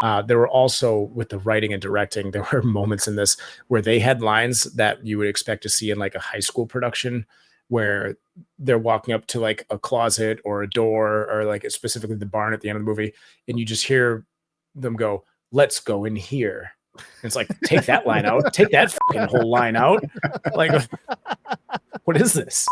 There were also, with the writing and directing, there were moments in this where they had lines that you would expect to see in like a high school production, where they're walking up to like a closet or a door or like specifically the barn at the end of the movie, and you just hear them go, "Let's go in here." And it's like, take that line out, take that fucking whole line out. Like, what is this?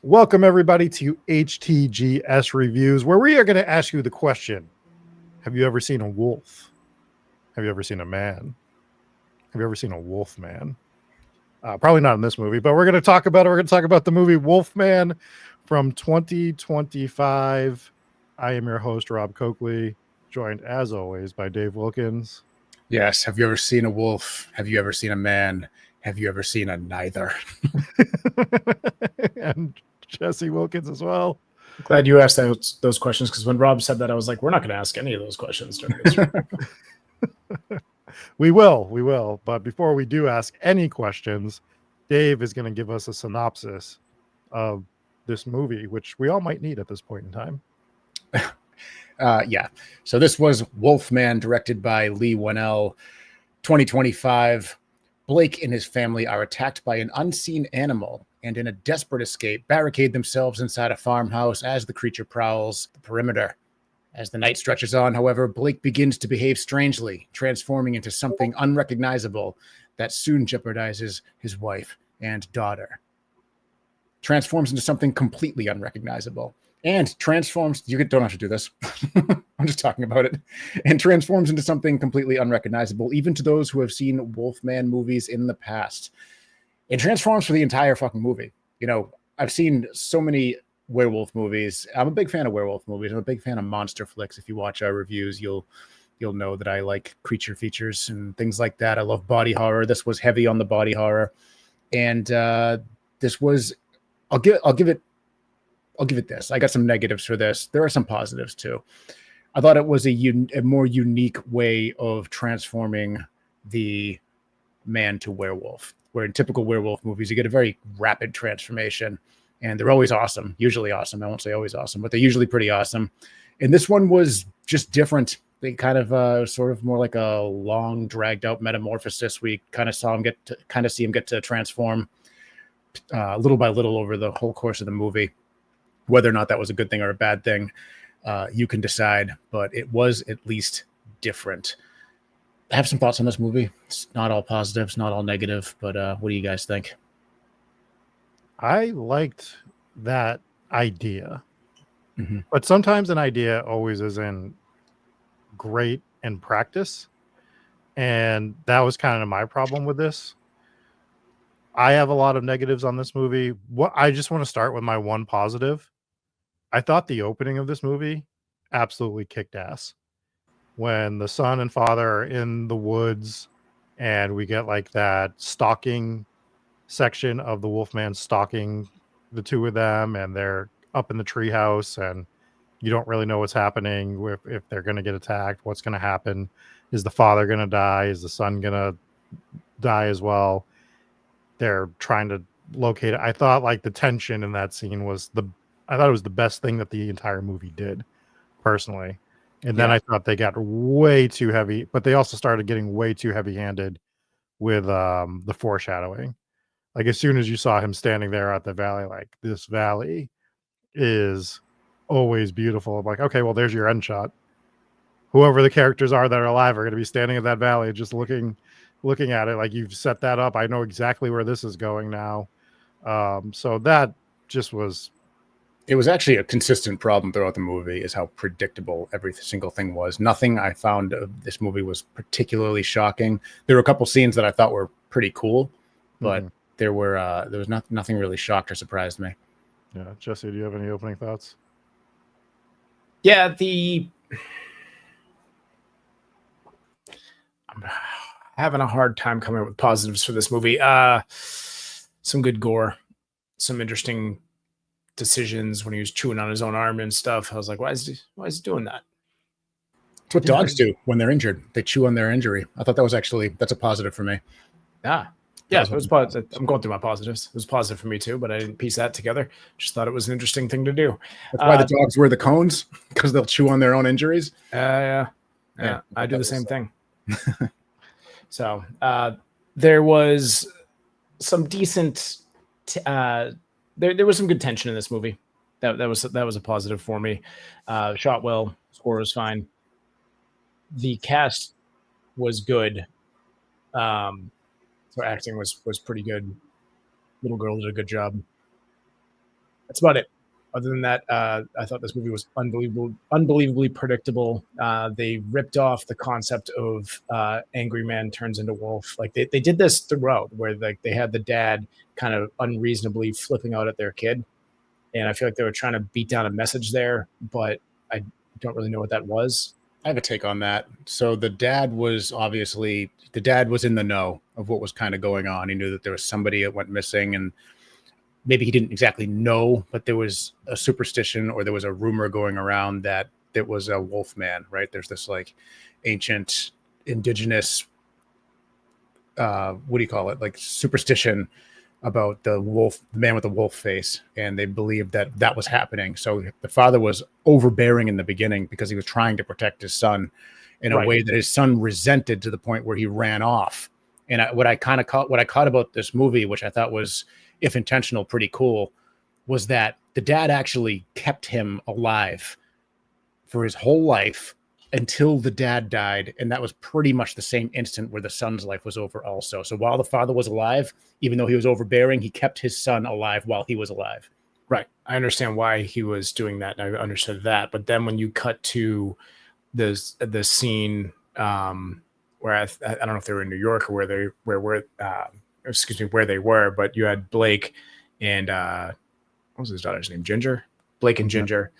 Welcome, everybody, to HTGS Reviews, where we are going to ask you the question, have you ever seen a wolf? Have you ever seen a man? Have you ever seen a wolf man? Probably not in this movie, but we're going to talk about it. We're going to talk about the movie Wolfman from 2025. I am your host, Rob Coakley, joined, as always, by Dave Wilkins. Yes. Have you ever seen a wolf? Have you ever seen a man? Have you ever seen a neither? And Jesse Wilkins as well. Glad you asked those questions, because when Rob said that, I was like, we're not going to ask any of those questions during this. We will. But before we do ask any questions, Dave is going to give us a synopsis of this movie, which we all might need at this point in time. Yeah. So this was Wolfman, directed by Leigh Whannel, 2025. Blake and his family are attacked by an unseen animal, and in a desperate escape, barricade themselves inside a farmhouse as the creature prowls the perimeter. As the night stretches on, however, Blake begins to behave strangely, transforming into something unrecognizable that soon jeopardizes his wife and daughter. Transforms into something completely unrecognizable. And transforms, you don't have to do this. I'm just talking about it. And transforms into something completely unrecognizable, even to those who have seen Wolfman movies in the past. It transforms for the entire fucking movie. You know, I've seen so many werewolf movies. I'm a big fan of werewolf movies. I'm a big fan of monster flicks. If you watch our reviews, you'll know that I like creature features and things like that. I love body horror. This was heavy on the body horror. And this was, I'll give it this. I got some negatives for this. There are some positives too. I thought it was a more unique way of transforming the man to werewolf, where in typical werewolf movies, you get a very rapid transformation, and they're always awesome, usually awesome. I won't say always awesome, but they're usually pretty awesome. And this one was just different. They kind of sort of more like a long, dragged out metamorphosis. We kind of see him get to transform little by little over the whole course of the movie. Whether or not that was a good thing or a bad thing, you can decide, but it was at least different. I have some thoughts on this movie. It's not all positives, not all negative, but what do you guys think? I liked that idea, but sometimes an idea always isn't great in practice, and that was kind of my problem with this. I have a lot of negatives on this movie. I just want to start with my one positive. I thought the opening of this movie absolutely kicked ass. When the son and father are in the woods and we get like that stalking section of the Wolfman stalking the two of them, and they're up in the treehouse and you don't really know what's happening, if they're going to get attacked, what's going to happen. Is the father going to die? Is the son going to die as well? They're trying to locate it. I thought like the tension in that scene I thought it was the best thing that the entire movie did, personally. And then I thought they got way too heavy, but they also started getting way too heavy-handed with the foreshadowing. Like as soon as you saw him standing there at the valley, like this valley is always beautiful. I'm like, okay, well, there's your end shot. Whoever the characters are that are alive are going to be standing at that valley, just looking at it. Like you've set that up. I know exactly where this is going now. So that just was. It was actually a consistent problem throughout the movie, is how predictable every single thing was. Nothing I found of this movie was particularly shocking. There were a couple scenes that I thought were pretty cool, but there was nothing really shocked or surprised me. Yeah, Jesse, do you have any opening thoughts? Yeah, I'm having a hard time coming up with positives for this movie. some good gore, some interesting decisions when he was chewing on his own arm and stuff. I was like, why is he doing that? It's what dogs do when they're injured. They chew on their injury. I thought that's a positive for me. Yeah, it was positive. I'm going through my positives. It was positive for me too, but I didn't piece that together. Just thought it was an interesting thing to do. That's why the dogs wear the cones, because they'll chew on their own injuries. Yeah. I do the same thing. So there was some decent. There was some good tension in this movie. That was a positive for me. Shot well, score was fine. The cast was good. So acting was pretty good. Little girl did a good job. That's about it. Other than that, I thought this movie was unbelievably predictable. They ripped off the concept of angry man turns into wolf. Like they did this throughout, where like they had the dad kind of unreasonably flipping out at their kid, and I feel like they were trying to beat down a message there, but I don't really know what that was. I have a take on that. So the dad was in the know of what was kind of going on. He knew that there was somebody that went missing, and maybe he didn't exactly know, but there was a superstition or there was a rumor going around that it was a wolf man, right? There's this like ancient indigenous, what do you call it? Like superstition about the man with the wolf face. And they believed that that was happening. So the father was overbearing in the beginning because he was trying to protect his son in a way that his son resented to the point where he ran off. And what I caught about this movie, which I thought was, if intentional, pretty cool, was that the dad actually kept him alive for his whole life until the dad died. And that was pretty much the same instant where the son's life was over also. So while the father was alive, even though he was overbearing, he kept his son alive while he was alive. Right. I understand why he was doing that. And I understood that. But then when you cut to the scene where I don't know if they were in New York or where they were, but you had Blake and what was his daughter's name? Ginger? Blake and Ginger.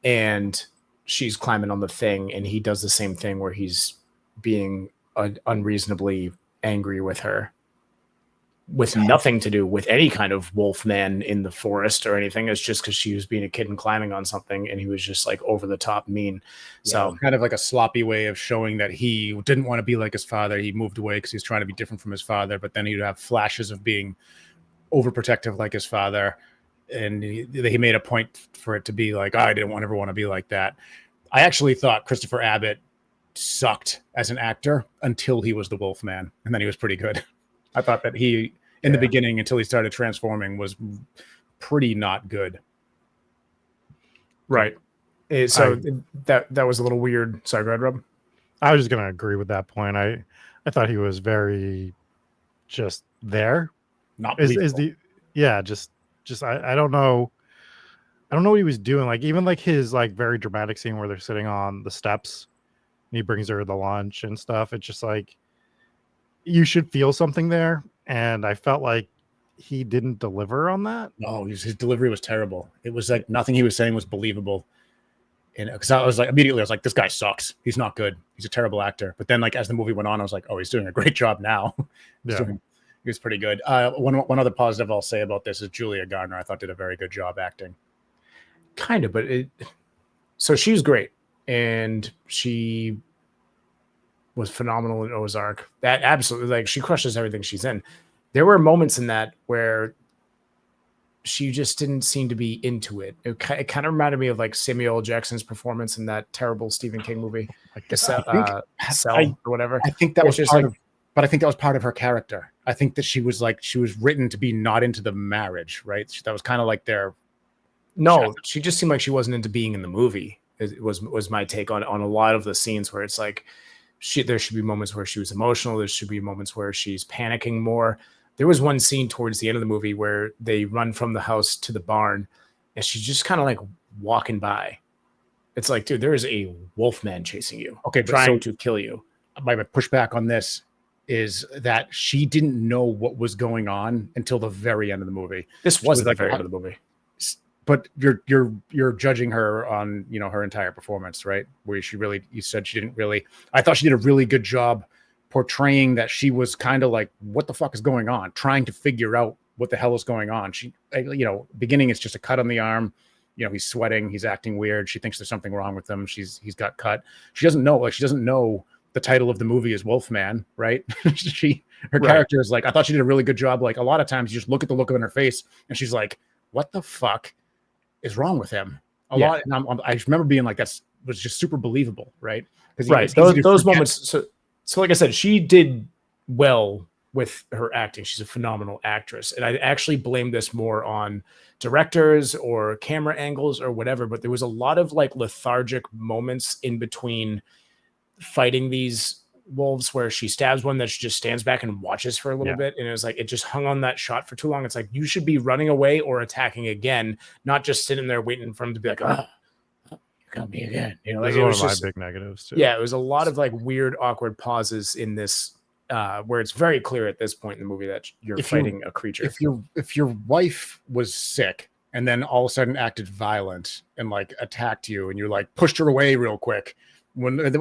And she's climbing on the thing, and he does the same thing where he's being unreasonably angry with her with nothing to do with any kind of wolf man in the forest or anything. It's just because she was being a kid and climbing on something, and he was just like over the top mean. So kind of like a sloppy way of showing that he didn't want to be like his father. He moved away because he's trying to be different from his father, but then he'd have flashes of being overprotective like his father. And he made a point for it to be like, I didn't ever want to be like that. I actually thought Christopher Abbott sucked as an actor until he was the Wolfman, and then he was pretty good. I thought that he, in the beginning, until he started transforming, was pretty not good. Right. So that was a little weird. Sorry, go ahead, Rob. I was just going to agree with that point. I thought he was very just there. Not just I don't know. I don't know what he was doing. Like even like his like very dramatic scene where they're sitting on the steps and he brings her the lunch and stuff. It's just like you should feel something there. And I felt like he didn't deliver on that. No, his delivery was terrible. It was like nothing he was saying was believable. And because I was like, this guy sucks. He's not good. He's a terrible actor. But then like as the movie went on, I was like, oh, he's doing a great job now. He was pretty good. One other positive I'll say about this is Julia Garner. I thought did a very good job acting. Kind of, but so she was great, and she was phenomenal in Ozark. That absolutely, like, she crushes everything she's in. There were moments in that where she just didn't seem to be into it. It kind of reminded me of like Samuel L. Jackson's performance in that terrible Stephen King movie, Cell or whatever. I think that was just but I think that was part of her character. I think that she was written to be not into the marriage, right? That was kind of like their. No, she just seemed like she wasn't into being in the movie. It was my take on a lot of the scenes where it's like there should be moments where she was emotional. There should be moments where she's panicking more. There was one scene towards the end of the movie where they run from the house to the barn, and she's just kind of like walking by. It's like, dude, there is a wolf man chasing you, trying to kill you. My pushback on this is that she didn't know what was going on until the very end of the movie. This wasn't the very end of the movie. But you're judging her on, her entire performance, right? Where you said she didn't really. I thought she did a really good job portraying that she was kind of like, what the fuck is going on? Trying to figure out what the hell is going on. Beginning, it's just a cut on the arm. He's sweating, he's acting weird. She thinks there's something wrong with him. He's got cut. She doesn't know the title of the movie is Wolfman, right? Her character is like, I thought she did a really good job. Like, a lot of times you just look at the look on her face and she's like, what the fuck is wrong with him? I remember being like, was just super believable, right? Right. Those moments. So like I said, she did well with her acting. She's a phenomenal actress. And I actually blame this more on directors or camera angles or whatever, but there was a lot of like lethargic moments in between fighting these wolves where she stabs one that she just stands back and watches for a little bit. And it was like, it just hung on that shot for too long. It's like, you should be running away or attacking again, not just sitting there waiting for him to be like, you got me again. Like, it was one of my big negatives too. Yeah, it was a lot of like weird, awkward pauses in this, where it's very clear at this point in the movie that you're fighting a creature. If your wife was sick and then all of a sudden acted violent and like attacked you, and you're like pushed her away real quick, when and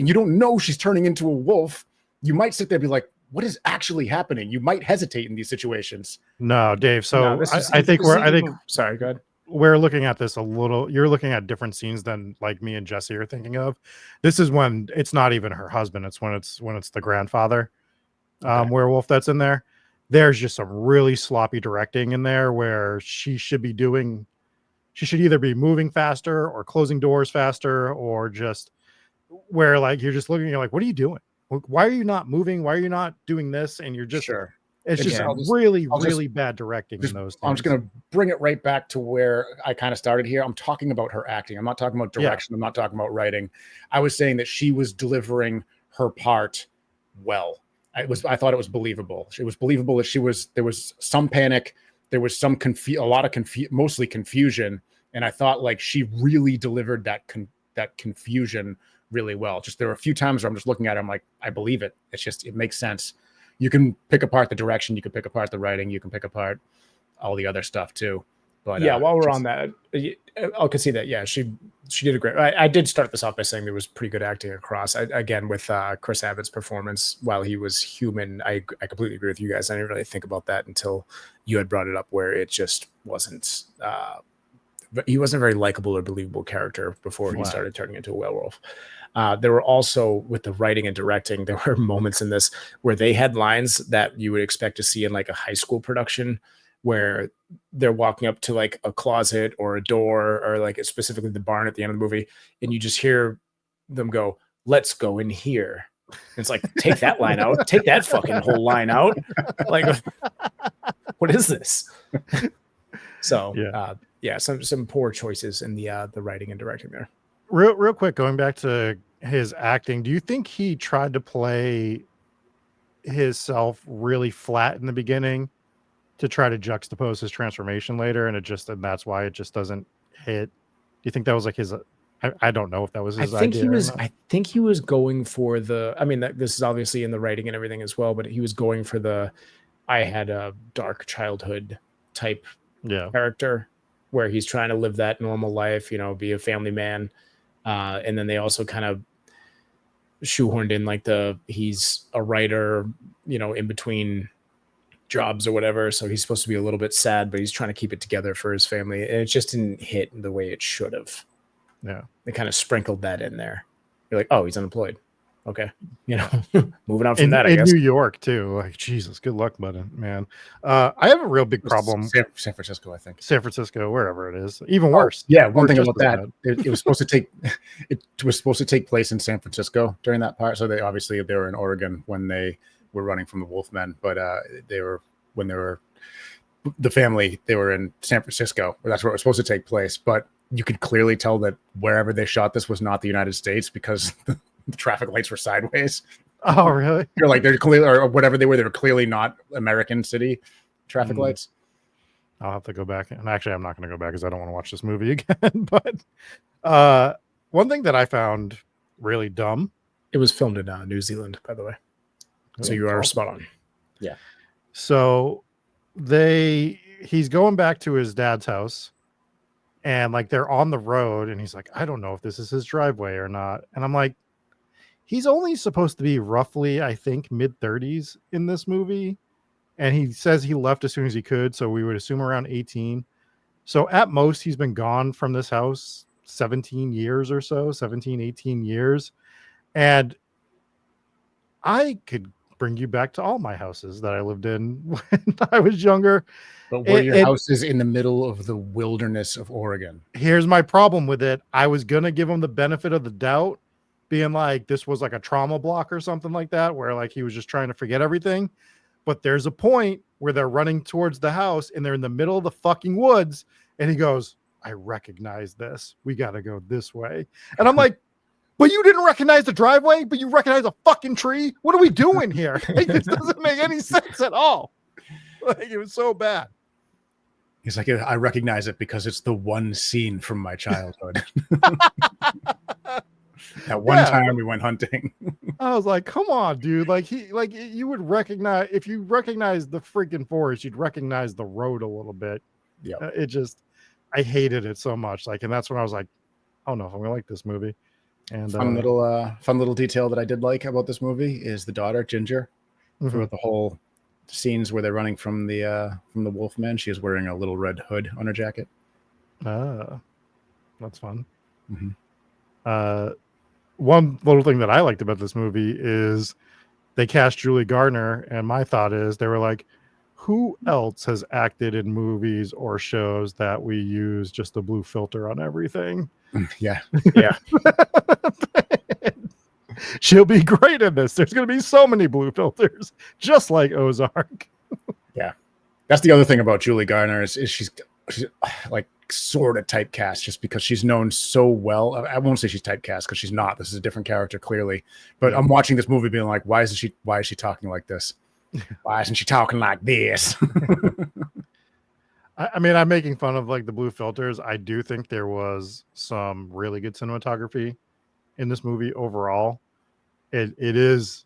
you don't know she's turning into a wolf, you might sit there and be like, what is actually happening? You might hesitate in these situations. No, Dave. So Sorry, go ahead. We're looking at this a little. You're looking at different scenes than like me and Jesse are thinking of. This is when it's not even her husband. It's when it's the grandfather, werewolf that's in there. There's just some really sloppy directing in there where she should either be moving faster or closing doors faster, or just where like you're just looking, you're like, what are you doing? Why are you not moving? Why are you not doing this? And you're just It's just really bad directing in those things. I'm just going to bring it right back to where I kind of started here. I'm talking about her acting. I'm not talking about direction. I'm not talking about writing. I was saying that she was delivering her part well. I thought it was believable. It was believable that there was some panic. There was mostly confusion. And I thought like she really delivered that confusion really well. Just there were a few times where I'm just looking at it, I'm like, I believe it. It makes sense. You can pick apart the direction, you can pick apart the writing, you can pick apart all the other stuff too. But while we're on that, I'll concede that. Yeah, she did a great. I did start this off by saying there was pretty good acting across. Again, with Chris Abbott's performance, while he was human, I completely agree with you guys. I didn't really think about that until you had brought it up, where it just wasn't. He wasn't a very likable or believable character before he started turning into a werewolf. There were also, with the writing and directing, there were moments in this where they had lines that you would expect to see in like a high school production, where they're walking up to like a closet or a door, or like specifically the barn at the end of the movie, and you just hear them go, "Let's go in here." And it's like, take that line out, take that fucking whole line out. Like, what is this? So, some poor choices in the writing and directing there. Real quick, going back to his acting, do you think he tried to play himself really flat in the beginning to try to juxtapose his transformation later, and that's why it just doesn't hit? Do you think that was like his? I don't know if that was his idea. I think he was going for the. I mean, this is obviously in the writing and everything as well, but he was going for the. I had a dark childhood type character, where he's trying to live that normal life, be a family man. And then they also kind of shoehorned in like he's a writer, in between jobs or whatever. So he's supposed to be a little bit sad, but he's trying to keep it together for his family. And it just didn't hit the way it should have. Yeah. They kind of sprinkled that in there. You're like, oh, he's unemployed. Okay. Moving on from that, I guess. In New York too. Like, Jesus, good luck, man. I have a real big problem. San Francisco, I think. San Francisco, wherever it is. Even worse. Yeah. One thing about that, it was supposed to take place in San Francisco during that part. So they were in Oregon when they were running from the Wolfmen, but they were the family, they were in San Francisco. That's where it was supposed to take place. But you could clearly tell that wherever they shot this was not the United States, because the traffic lights were sideways. Oh, really? You're like, they're clearly, or whatever they were clearly not American city traffic lights. I'll have to go back. And actually, I'm not going to go back because I don't want to watch this movie again. But one thing that I found really dumb. It was filmed in New Zealand, by the way. So you are spot on. Yeah. So he's going back to his dad's house, and like they're on the road, and he's like, I don't know if this is his driveway or not. And I'm like, he's only supposed to be roughly, I think, mid-30s in this movie. and he says he left as soon as he could, so we would assume around 18. So at most he's been gone from this house 17 years or so, 17, 18 years. And I could bring you back to all my houses that I lived in when I was younger. But were your houses in the middle of the wilderness of Oregon? Here's my problem with it. I was going to give him the benefit of the doubt, being like, this was like a trauma block or something like that, where like he was just trying to forget everything. But there's a point where they're running towards the house and they're in the middle of the fucking woods. And he goes, I recognize this. We got to go this way. And I'm like, but you didn't recognize the driveway, but you recognize a fucking tree. What are we doing here? Like, this doesn't make any sense at all. Like, it was so bad. He's like, I recognize it because it's the one scene from my childhood. At one time we went hunting. I was like, come on, dude. Like you would recognize, if you recognize the freaking forest, you'd recognize the road a little bit. Yeah. I hated it so much. Like, and that's when I was like, I don't know if I'm gonna like this movie. And fun little detail that I did like about this movie is the daughter, Ginger, throughout the whole scenes where they're running from the Wolfman. She is wearing a little red hood on her jacket. That's fun. One little thing that I liked about this movie is they cast Julia Garner, and my thought is they were like, who else has acted in movies or shows that we use just a blue filter on everything? Yeah. She'll be great in this. There's going to be so many blue filters, just like Ozark. Yeah. That's the other thing about Julie Garner is she's like sort of typecast just because she's known so well. I won't say she's typecast because she's not. This is a different character, clearly. But I'm watching this movie being like, why is she talking like this? Why isn't she talking like this? I mean, I'm making fun of like the blue filters. I do think there was some really good cinematography in this movie overall. It is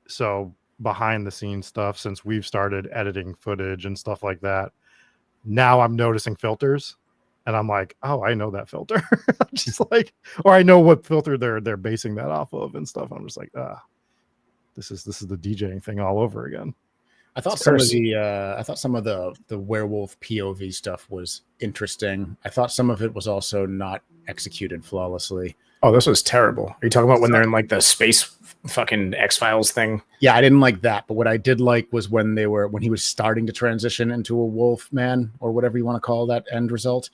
so behind the scenes stuff since we've started editing footage and stuff like that. Now I'm noticing filters and I'm like, oh, I know that filter. Just like, or I know what filter they're basing that off of and stuff. I'm just like, this is the DJing thing all over again. I thought some of the werewolf POV stuff was interesting. I thought some of it was also not executed flawlessly. Oh, this was terrible. Are you talking about when they're in like the space fucking X-Files thing? Yeah, I didn't like that. But what I did like was when he was starting to transition into a wolf man or whatever you want to call that end result.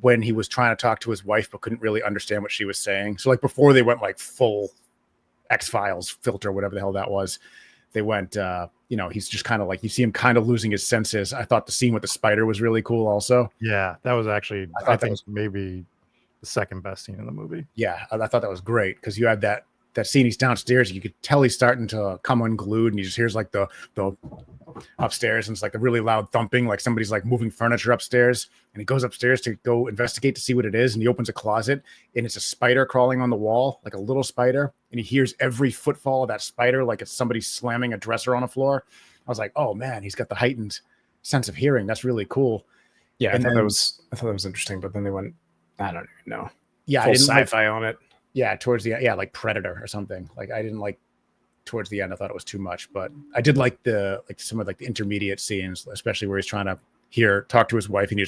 When he was trying to talk to his wife but couldn't really understand what she was saying. So like before they went like full X-Files filter, whatever the hell that was, they went, he's just kind of like, you see him kind of losing his senses. I thought the scene with the spider was really cool also. Yeah, that was actually, I think maybe the second best scene in the movie. Yeah, I thought that was great because you had that scene. He's downstairs. You could tell he's starting to come unglued, and he just hears like the upstairs, and it's like a really loud thumping, like somebody's like moving furniture upstairs. And he goes upstairs to go investigate to see what it is, and he opens a closet, and it's a spider crawling on the wall, like a little spider. And he hears every footfall of that spider, like it's somebody slamming a dresser on a floor. I was like, oh man, he's got the heightened sense of hearing. That's really cool. Yeah, I thought that was interesting, but then they went, I don't even know. Yeah, full sci-fi on it. Yeah, towards the end, like Predator or something. Like I didn't like towards the end. I thought it was too much, but I did like some of like the intermediate scenes, especially where he's trying to talk to his wife, and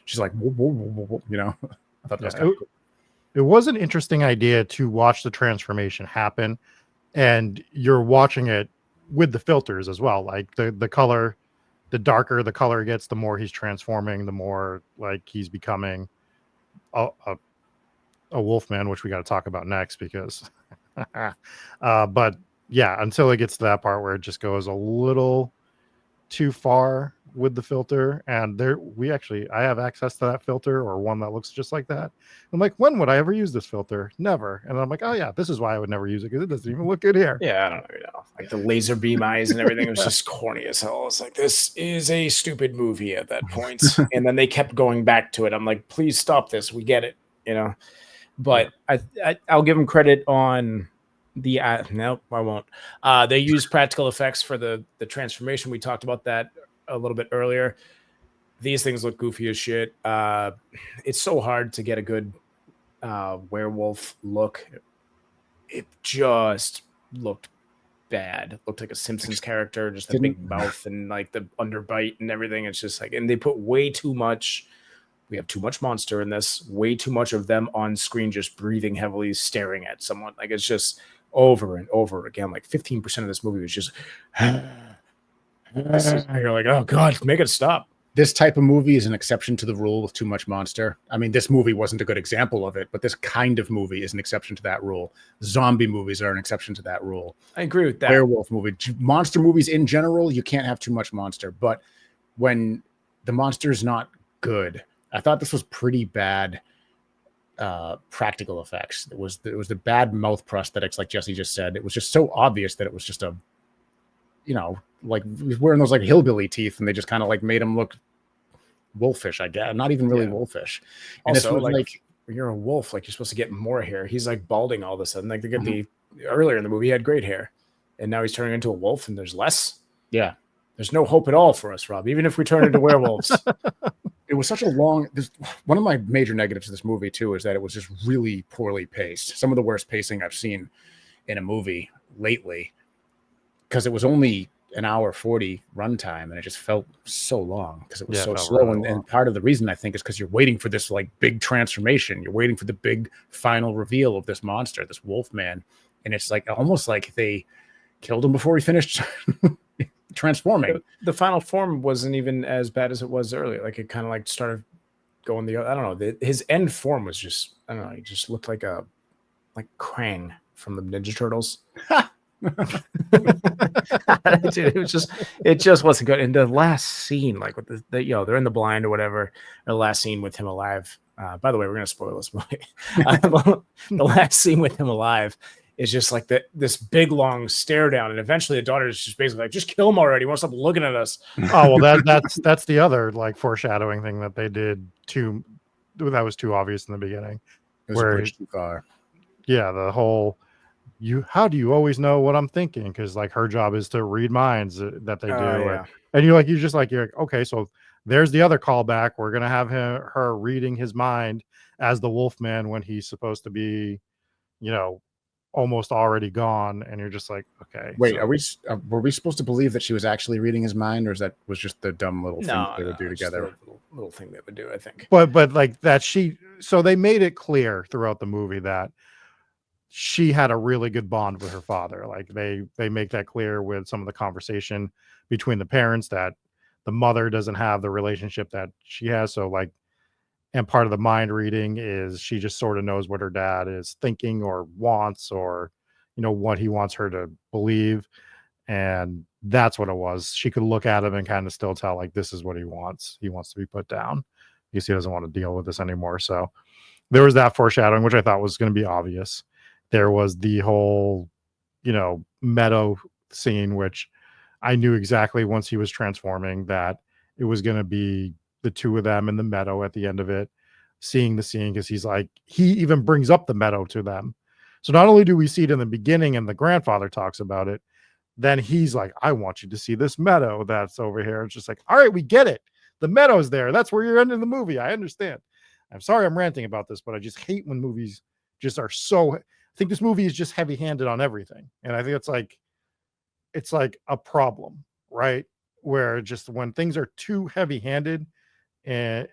she's like, whoa, whoa, whoa, whoa, I thought that was kind of cool. It was an interesting idea to watch the transformation happen, and you're watching it with the filters as well. Like the color, the darker the color gets, the more he's transforming, the more like he's becoming a wolfman, which we got to talk about next because but yeah, until it gets to that part where it just goes a little too far with the filter, and I have access to that filter or one that looks just like that. I'm like, when would I ever use this filter? Never. And I'm like, oh yeah, this is why I would never use it, because it doesn't even look good here. Yeah, I don't know. Like the laser beam eyes and everything was just corny as hell. It's like, this is a stupid movie at that point. And then they kept going back to it. I'm like, please stop this. We get it, But I'll give them credit on the nope, I won't. They used practical effects for the transformation. We talked about that a little bit earlier. These things look goofy as shit. It's so hard to get a good werewolf look. It just looked bad. It looked like a Simpsons character, just a big mouth and like the underbite and everything. It's just like, and they put way too much. We have too much monster in this, way too much of them on screen, just breathing heavily, staring at someone. Like it's just over and over again. Like 15% of this movie was just, you're like, oh God, make it stop. This type of movie is an exception to the rule with too much monster. I mean, this movie wasn't a good example of it, but this kind of movie is an exception to that rule. Zombie movies are an exception to that rule. I agree with that. Werewolf movie, monster movies in general, you can't have too much monster. But when the monster is not good, I thought this was pretty bad practical effects. It was the bad mouth prosthetics, like Jesse just said. It was just so obvious that it was just a, you know, like he's wearing those like hillbilly teeth, and they just kind of like made him look wolfish, I guess. Not even really wolfish. And also, this was like when you're a wolf, like you're supposed to get more hair. He's like balding all of a sudden. Like earlier in the movie, he had great hair, and now he's turning into a wolf, and there's less. Yeah, there's no hope at all for us, Rob. Even if we turn into werewolves. It was such a long. One of my major negatives of this movie too is that it was just really poorly paced. Some of the worst pacing I've seen in a movie lately, because it was only an hour 40 runtime, and it just felt so long because it was so slow. Really and part of the reason, I think, is because you're waiting for this like big transformation. You're waiting for the big final reveal of this monster, this wolf man, and it's like almost like they killed him before he finished transforming. The final form wasn't even as bad as it was earlier. Like it kind of like started going the, I don't know, his end form was just, I don't know, he just looked like Krang from the Ninja Turtles. Dude, it just wasn't good. And the last scene, like with the you know, they're in the blind or whatever, the last scene with him alive, by the way, we're gonna spoil this movie. The last scene with him alive is just like this big long stare down, and eventually the daughter is just basically like, just kill him already, he won't stop looking at us. Oh well, that's the other like foreshadowing thing that they did too, that was too obvious in the beginning. It was a bridge too far. Yeah, the whole how do you always know what I'm thinking? Because like her job is to read minds that they do. Yeah. And you're like, okay, so there's the other callback. We're gonna have her reading his mind as the Wolfman when he's supposed to be, you know, almost already gone. And you're just like, okay. Wait, were we supposed to believe that she was actually reading his mind, or was just the dumb little thing they would do together? Little thing they would do, I think. But like that so they made it clear throughout the movie that she had a really good bond with her father. Like they make that clear with some of the conversation between the parents, that the mother doesn't have the relationship that she has. So like, and part of the mind reading is she just sort of knows what her dad is thinking or wants, or, you know, what he wants her to believe. And that's what it was. She could look at him and kind of still tell, like, this is what he wants. He wants to be put down because he doesn't want to deal with this anymore. So there was that foreshadowing, which I thought was going to be obvious. There was the whole, you know, meadow scene, which I knew exactly once he was transforming that it was going to be the two of them in the meadow at the end of it, seeing the scene, because he's like, he even brings up the meadow to them. So not only do we see it in the beginning and the grandfather talks about it, then he's like, I want you to see this meadow that's over here. It's just like, all right, we get it. The meadow's there. That's where you're ending the movie. I understand. I'm sorry I'm ranting about this, but I just hate when movies just are so... I think this movie is just heavy-handed on everything. And I think it's like a problem, right? Where just when things are too heavy-handed, and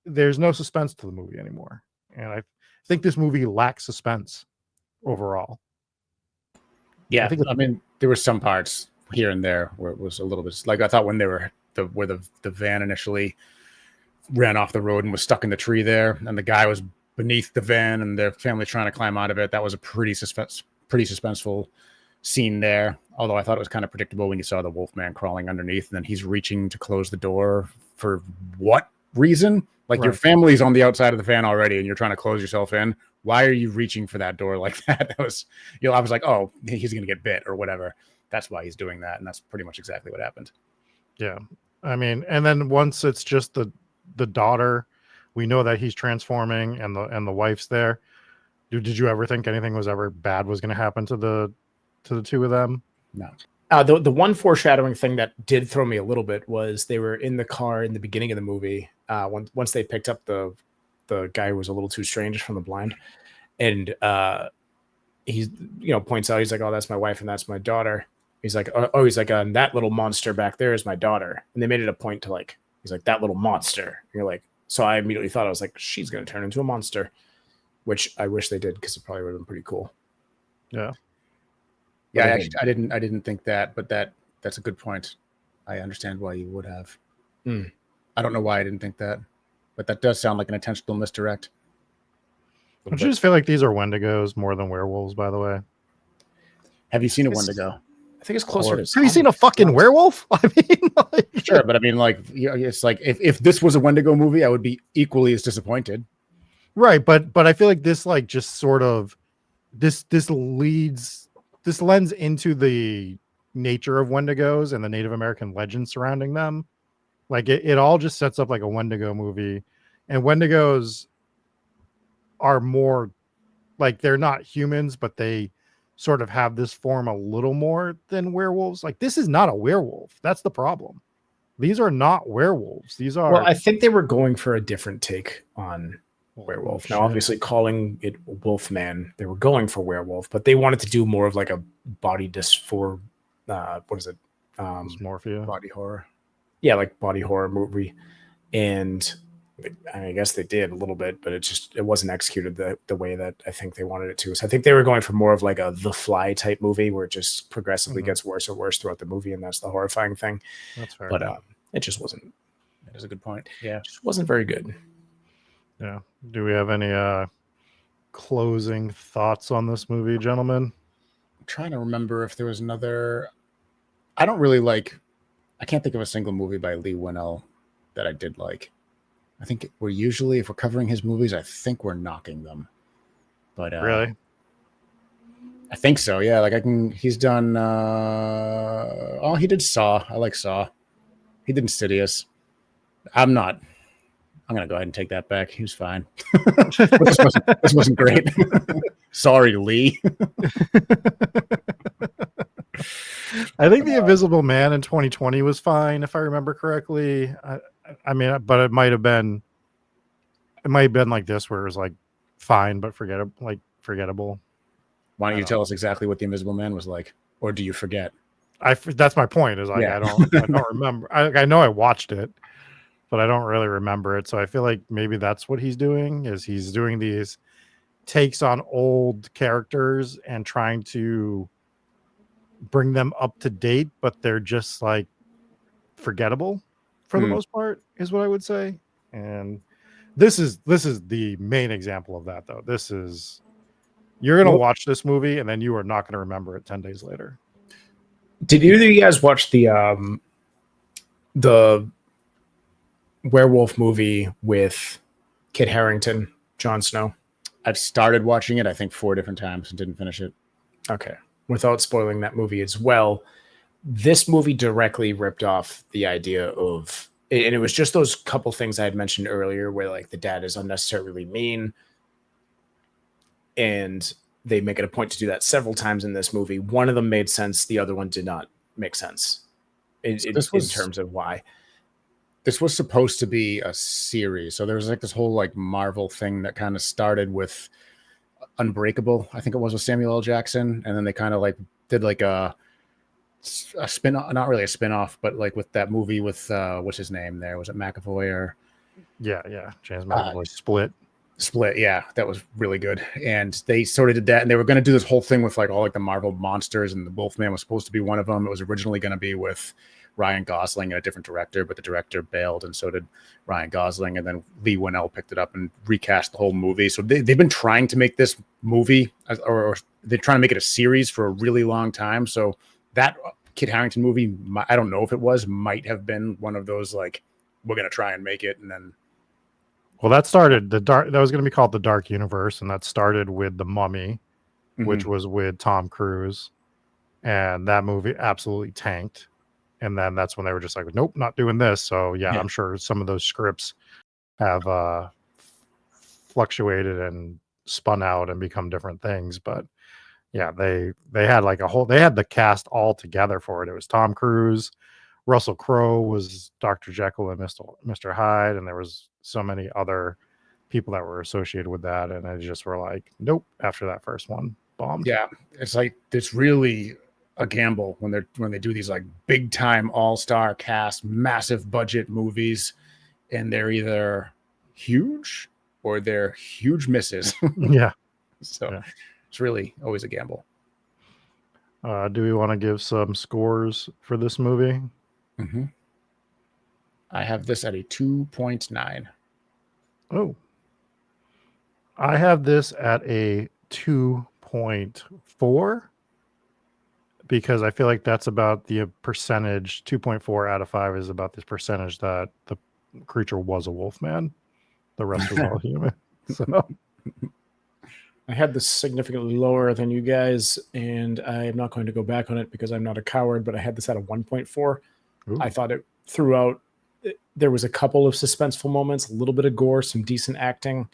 there's no suspense to the movie anymore. And I think this movie lacks suspense overall. Yeah, I mean, there were some parts here and there where it was a little bit like, I thought when they were where the van initially ran off the road and was stuck in the tree there, and the guy was beneath the van and their family trying to climb out of it. That was a pretty suspenseful scene there. Although I thought it was kind of predictable when you saw the Wolfman crawling underneath, and then he's reaching to close the door for what reason? Like, right. Your family's on the outside of the van already, and you're trying to close yourself in. Why are you reaching for that door like that? That was, you know, I was like, oh, he's going to get bit or whatever. That's why he's doing that. And that's pretty much exactly what happened. Yeah. I mean, and then once it's just the daughter, we know that he's transforming and the wife's there. Did you ever think anything was ever bad was going to happen to the two of them? No. The one foreshadowing thing that did throw me a little bit was they were in the car in the beginning of the movie. Once they picked up the guy who was a little too strange from the blind, and he's points out, he's like, oh, that's my wife and that's my daughter. He's like, oh, he's like, that little monster back there is my daughter. And they made it a point to like, he's like, that little monster. And you're like, so I immediately thought, I was like, she's going to turn into a monster, which I wish they did, because it probably would have been pretty cool. Yeah. Yeah, I didn't think that, but that's a good point. I understand why you would have. I don't know why I didn't think that, but that does sound like an intentional misdirect. Don't you just feel like these are Wendigos more than werewolves, by the way? Have you seen a Wendigo? I think it's closer to. Have you seen a fucking werewolf? I mean, like, sure, but I mean, like, it's like if this was a Wendigo movie, I would be equally as disappointed. Right, but I feel like this, like, just sort of this lends into the nature of Wendigos and the Native American legend surrounding them. Like, it all just sets up like a Wendigo movie, and Wendigos are more like, they're not humans, but they sort of have this form a little more than werewolves. Like, this is not a werewolf. That's the problem. These are not werewolves. These are. Well, I think they were going for a different take on werewolf. Now, obviously, calling it Wolfman, they were going for werewolf, but they wanted to do more of like a body what is it? Dysmorphia. Body horror. Yeah, like body horror movie. And I guess they did a little bit, but it wasn't executed the way that I think they wanted it to. So I think they were going for more of like a The Fly type movie, where it just progressively gets worse and worse throughout the movie, and that's the horrifying thing. That's fair. But it just wasn't. That is a good point. Yeah, it just wasn't very good. Yeah. Do we have any closing thoughts on this movie, gentlemen? I'm trying to remember if there was another. I can't think of a single movie by Leigh Whannel that I did like. I think if we're covering his movies, I think we're knocking them. But really, I think so. Yeah, like he's done. He did Saw. I like Saw. He did Insidious. I'm gonna go ahead and take that back. He was fine. This wasn't great. Sorry, Lee. I think The Invisible Man in 2020 was fine, if I remember correctly. I mean, but it might have been like this, where it was like fine but forgettable. Why don't you tell us exactly what The Invisible Man was like, or do you forget? That's my point. Is like, yeah. I don't remember. I know I watched it, but I don't really remember it. So I feel like maybe that's what he's doing. Is he's doing these takes on old characters and trying to bring them up to date, but they're just like forgettable for the most part, is what I would say. And this is the main example of that, though. You're gonna watch this movie and then you are not gonna remember it 10 days later. Did either of you guys watch the werewolf movie with Kit Harington, Jon Snow? I've started watching it, I think 4 different times, and didn't finish it. Okay. Without spoiling that movie as well, this movie directly ripped off the idea of, and it was just those couple things I had mentioned earlier, where like the dad is unnecessarily mean, and they make it a point to do that several times in this movie. One of them made sense, the other one did not make sense in terms of why. This was supposed to be a series, so there was like this whole like Marvel thing that kind of started with Unbreakable, I think it was, with Samuel L. Jackson, and then they kind of like did like a spin, not really a spin-off, but like with that movie with what's his name there, was it McAvoy or James McAvoy. Split, yeah, that was really good. And they sort of did that, and they were going to do this whole thing with like all like the Marvel monsters, and the Wolfman was supposed to be one of them. It was originally going to be with Ryan Gosling and a different director, but the director bailed, and so did Ryan Gosling, and then Leigh Whannel picked it up and recast the whole movie. So they've been trying to make this movie, or they're trying to make it a series for a really long time. So that Kit Harington movie, I don't know if it might have been one of those like, we're going to try and make it, and then. Well, that started that was going to be called The Dark Universe, and that started with The Mummy, which was with Tom Cruise, and that movie absolutely tanked. And then that's when they were just like, nope, not doing this. So yeah, I'm sure some of those scripts have fluctuated and spun out and become different things. But yeah, they had like they had the cast all together for it. It was Tom Cruise, Russell Crowe was Dr. Jekyll and Mr. Hyde, and there was so many other people that were associated with that, and they just were like, nope, after that first one. bombed. Yeah, it's like it's really a gamble when they do these like big time all-star cast, massive budget movies, and they're either huge or they're huge misses. Yeah. So Yeah. it's really always a gamble. Do we want to give some scores for this movie? Mm-hmm. I have this at a 2.9. Oh, I have this at a 2.4 because I feel like that's about the percentage. 2.4 out of 5 is about this percentage that the creature was a wolf man. The rest was all human. So I had this significantly lower than you guys, and I'm not going to go back on it because I'm not a coward, but I had this at a 1.4. ooh, I thought it throughout, there was a couple of suspenseful moments, a little bit of gore, some decent acting,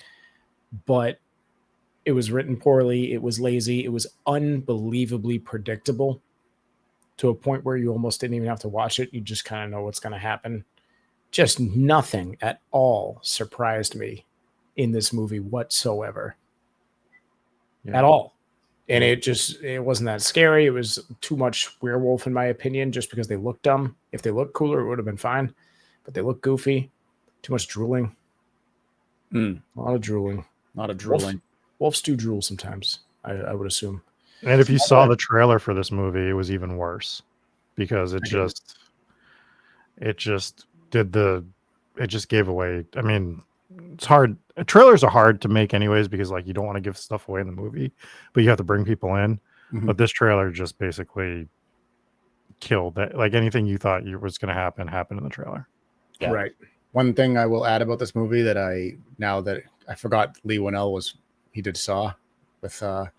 but it was written poorly. It was lazy. It was unbelievably predictable to a point where you almost didn't even have to watch it. You just kind of know what's going to happen. Just nothing at all surprised me in this movie whatsoever. yeah. At all. And it wasn't that scary. It was too much werewolf, in my opinion, just because they look dumb. If they look cooler, it would have been fine. But they look goofy. Too much drooling. A lot of drooling. A lot of drooling. Wolves do drool sometimes, I would assume. And if you saw the trailer for this movie, it was even worse because it just gave away. I mean, it's hard. Trailers are hard to make anyways because like you don't want to give stuff away in the movie, but you have to bring people in. Mhm. But this trailer just basically killed that. Like anything you thought was going to happen happened in the trailer. Yeah. Right. One thing I will add about this movie that I forgot Leigh Whannel he did Saw with I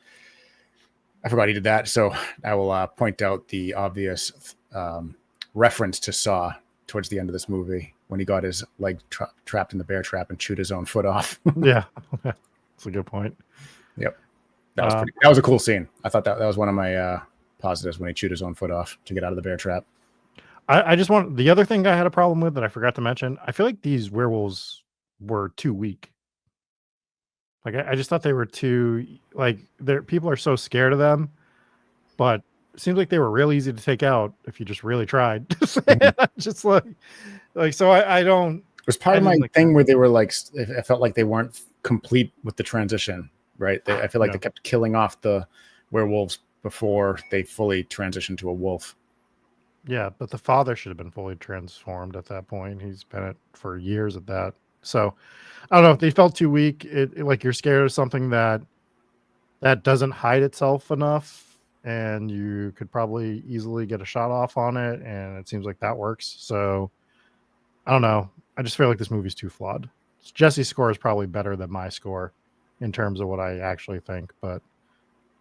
forgot he did that, so I will point out the obvious reference to Saw towards the end of this movie when he got his leg trapped in the bear trap and chewed his own foot off. Yeah, that's a good point. Yep, that was a cool scene. I thought that was one of my positives when he chewed his own foot off to get out of the bear trap. I just want the other thing I had a problem with that I forgot to mention. I feel like these werewolves were too weak. Like I just thought they were too like people are so scared of them, but it seems like they were real easy to take out if you just really tried. Just like so I don't. It was part of my thing where they were like, I felt like they weren't complete with the transition, right? I feel like they kept killing off the werewolves before they fully transitioned to a wolf. Yeah, but the father should have been fully transformed at that point. He's been it for years at that. So I don't know. They felt too weak. It like you're scared of something that doesn't hide itself enough, and you could probably easily get a shot off on it, and it seems like that works. So I don't know. I just feel like this movie's too flawed. Jesse's score is probably better than my score in terms of what I actually think, but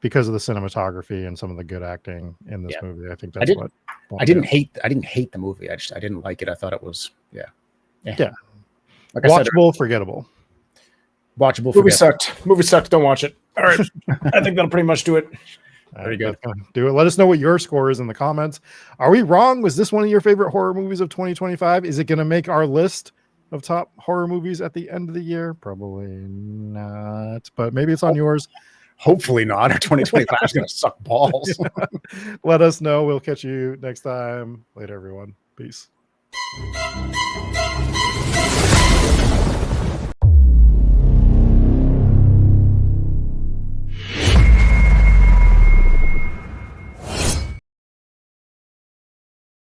because of the cinematography and some of the good acting in this movie, I think that's what. I didn't hate the movie. I didn't like it. I thought it was yeah. Like watchable, forgettable. Watchable. Movie sucked. Movie sucked. Don't watch it. All right. I think that'll pretty much do it. Very good. Do it. Let us know what your score is in the comments. Are we wrong? Was this one of your favorite horror movies of 2025? Is it going to make our list of top horror movies at the end of the year? Probably not, but maybe it's on yours. Hopefully not. 2025 is going to suck balls. Let us know. We'll catch you next time. Later, everyone. Peace.